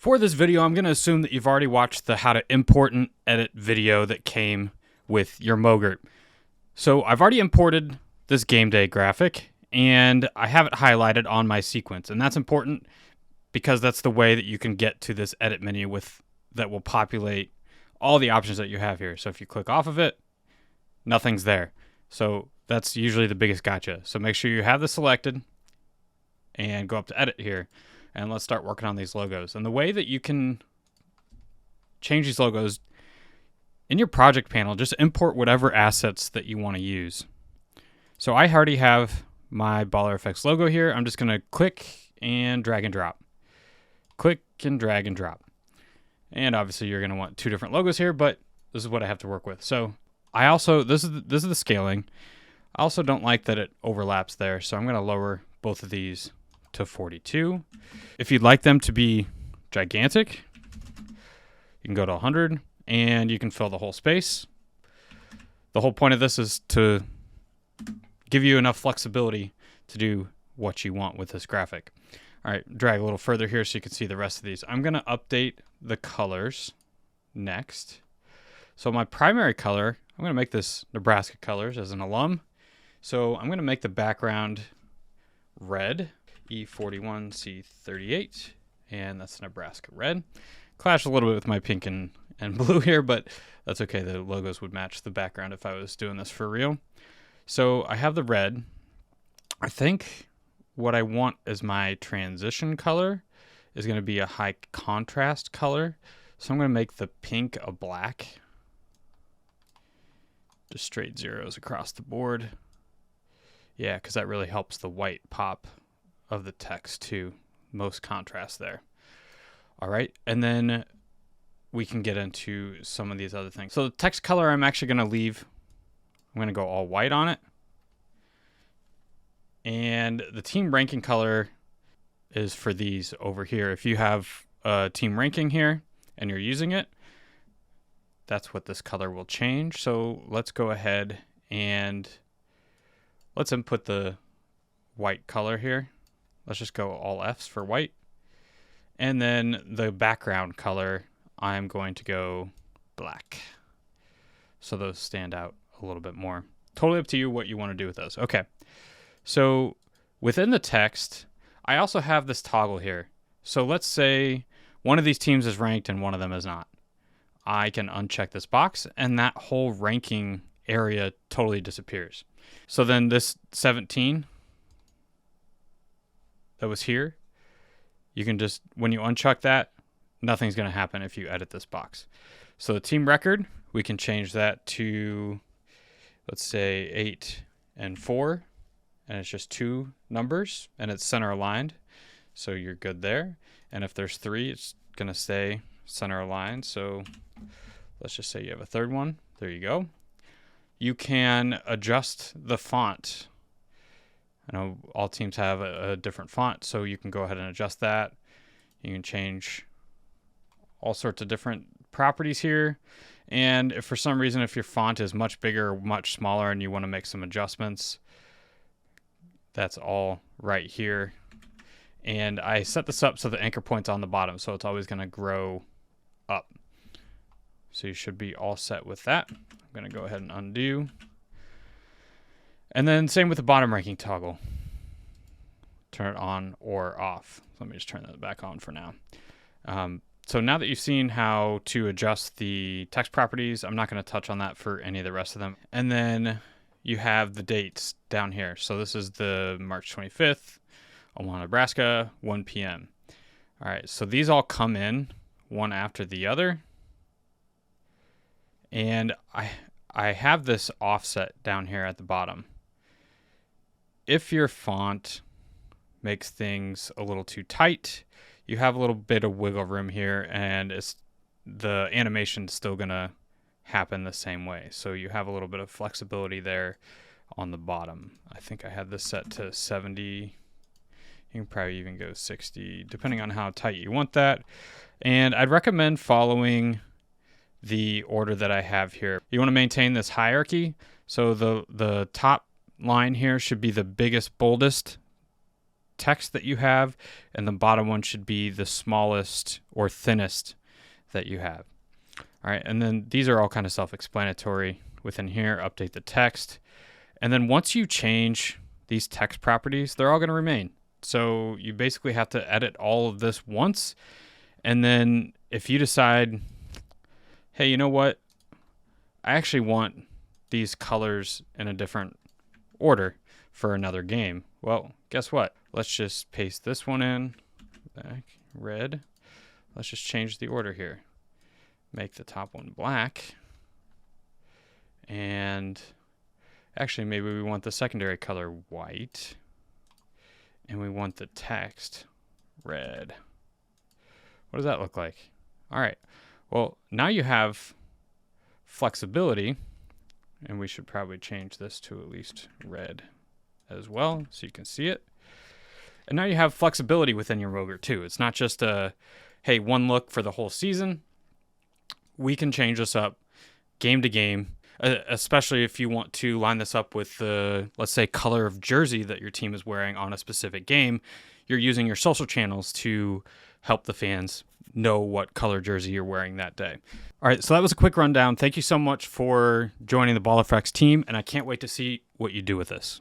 For this video, I'm going to assume that you've already watched the how to import and edit video that came with your MOGRT. So I've already imported this Gameday graphic and I have it highlighted on my sequence. And that's important because that's the way that you can get to this edit menu that will populate all the options that you have here. So if you click off of it, nothing's there. So that's usually the biggest gotcha. So make sure you have this selected and go up to edit here. And let's start working on these logos. And the way that you can change these logos in your project panel, just import whatever assets that you want to use. So I already have my Baller Effects logo here. I'm just going to click and drag and drop. Click and drag and drop. And obviously you're going to want two different logos here, but this is what I have to work with. So I also, this is the scaling. I also don't like that it overlaps there. So I'm going to lower both of these to 42. If you'd like them to be gigantic, you can go to 100 and you can fill the whole space. The whole point of this is to give you enough flexibility to do what you want with this graphic. All right, drag a little further here so you can see the rest of these. I'm going to update the colors next. So my primary color, I'm going to make this Nebraska colors as an alum. So I'm going to make the background red. E41C38, and that's Nebraska red. Clashed a little bit with my pink and blue here, but that's okay. The logos would match the background if I was doing this for real. So I have the red. I think what I want as my transition color is going to be a high contrast color. So I'm going to make the pink a black. Just straight zeros across the board. Yeah, because that really helps the white pop of the text too. Most contrast there. All right, and then we can get into some of these other things. So the text color I'm actually going to leave. I'm going to go all white on it. And the team ranking color is for these over here. If you have a team ranking here and you're using it, that's what this color will change. So let's go ahead and let's input the white color here. Let's just go all F's for white. And then the background color, I'm going to go black. So those stand out a little bit more. Totally up to you what you want to do with those. Okay. So within the text, I also have this toggle here. So let's say one of these teams is ranked and one of them is not. I can uncheck this box and that whole ranking area totally disappears. So then this 17 that was here, you can just, when you uncheck that, nothing's going to happen if you edit this box. So the team record, we can change that to, let's say 8 and 4, and it's just two numbers and it's center aligned. So you're good there. And if there's 3, it's going to stay center aligned. So let's just say you have a third one. There you go. You can adjust the font. I know all teams have a different font, so you can go ahead and adjust that. You can change all sorts of different properties here. And if for some reason, if your font is much bigger or much smaller and you want to make some adjustments, that's all right here. And I set this up so the anchor point's on the bottom, so it's always going to grow up. So you should be all set with that. I'm going to go ahead and undo. And then same with the bottom ranking toggle. Turn it on or off. Let me just turn that back on for now. So now that you've seen how to adjust the text properties, I'm not going to touch on that for any of the rest of them. And then you have the dates down here. So this is the March 25th, Omaha, Nebraska, 1 p.m. All right, so these all come in one after the other. And I have this offset down here at the bottom. If your font makes things a little too tight, you have a little bit of wiggle room here, and the animation's still going to happen the same way. So you have a little bit of flexibility there on the bottom. I think I had this set to 70. You can probably even go 60, depending on how tight you want that. And I'd recommend following the order that I have here. You want to maintain this hierarchy. So the top line here should be the biggest, boldest text that you have, and the bottom one should be the smallest or thinnest that you have. All right, and then these are all kind of self-explanatory within here. Update the text. And then once you change these text properties, they're all going to remain. So you basically have to edit all of this once. And then if you decide, hey, you know what? I actually want these colors in a different order for another game. Well, guess what? Let's just paste this one in, back, red. Let's just change the order here. Make the top one black. And actually, maybe we want the secondary color white. And we want the text red. What does that look like? All right. Well, now you have flexibility. And we should probably change this to at least red as well so you can see it. And now you have flexibility within your MOGRT too. It's not just a, hey, one look for the whole season. We can change this up game to game, especially if you want to line this up with the, let's say, color of jersey that your team is wearing on a specific game. You're using your social channels to help the fans know what color jersey you're wearing that day. All right, so that was a quick rundown. Thank you so much for joining the Ball Effects team, and I can't wait to see what you do with this.